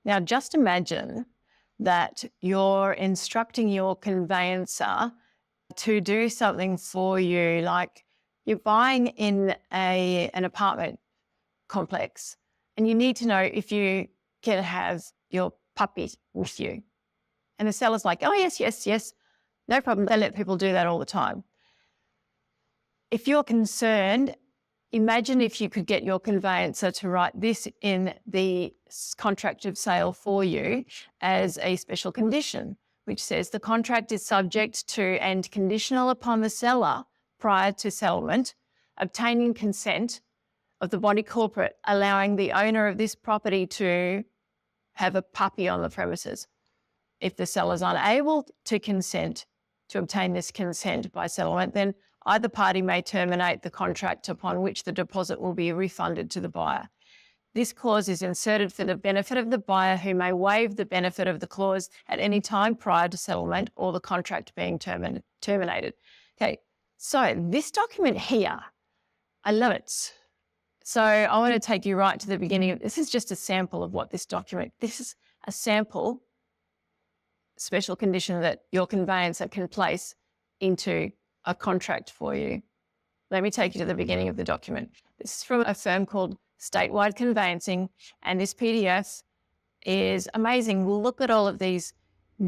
Now, just imagine that you're instructing your conveyancer to do something for you, like you're buying in an apartment complex and you need to know if you can have your puppy with you. And the seller's like, oh, yes, no problem. They let people do that all the time. If you're concerned, imagine if you could get your conveyancer to write this in the contract of sale for you as a special condition, which says the contract is subject to and conditional upon the seller prior to settlement obtaining consent of the body corporate allowing the owner of this property to have a puppy on the premises. If the seller is unable to consent to obtain this consent by settlement, then either party may terminate the contract upon which the deposit will be refunded to the buyer. This clause is inserted for the benefit of the buyer who may waive the benefit of the clause at any time prior to settlement or the contract being terminated. Okay, so this document here, I love it. So I want to take you right to the beginning. This is just a sample of what this document, this is a sample special condition that your conveyancer can place into a contract for you. Let me take you to the beginning of the document. This is from a firm called Statewide Conveyancing, and this PDF is amazing. We'll look at all of these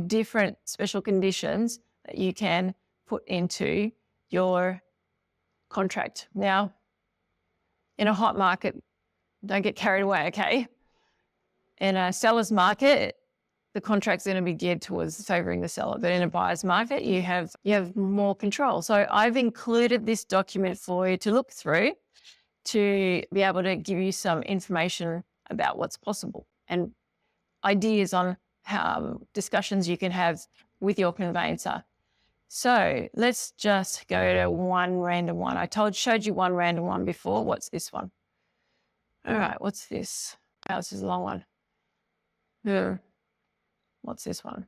different special conditions that you can put into your contract. Now, in a hot market, don't get carried away, okay? In a seller's market, the contract's going to be geared towards favouring the seller, but in a buyer's market, you have more control. So I've included this document for you to look through to be able to give you some information about what's possible and ideas on how discussions you can have with your conveyancer. So let's just go to one random one. I showed you one random one before. What's this one? All right, what's this? Oh, this is a long one. What's this one?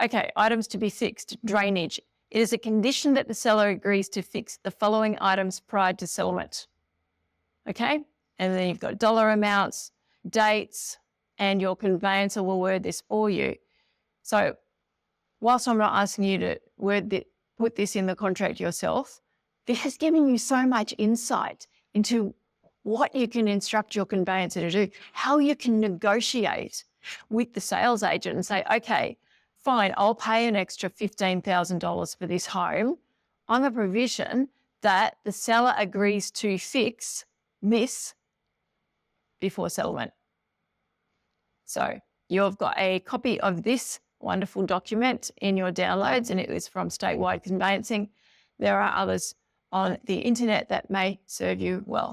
Okay, items to be fixed, drainage. It is a condition that the seller agrees to fix the following items prior to settlement. Okay, and then you've got dollar amounts, dates, and your conveyancer will word this for you. So whilst I'm not asking you to put this in the contract yourself, this is giving you so much insight into what you can instruct your conveyancer to do, how you can negotiate with the sales agent and say, okay, fine, I'll pay an extra $15,000 for this home on the provision that the seller agrees to fix this before settlement. So you've got a copy of this wonderful document in your downloads, and it was from Statewide Conveyancing. There are others on the internet that may serve you well.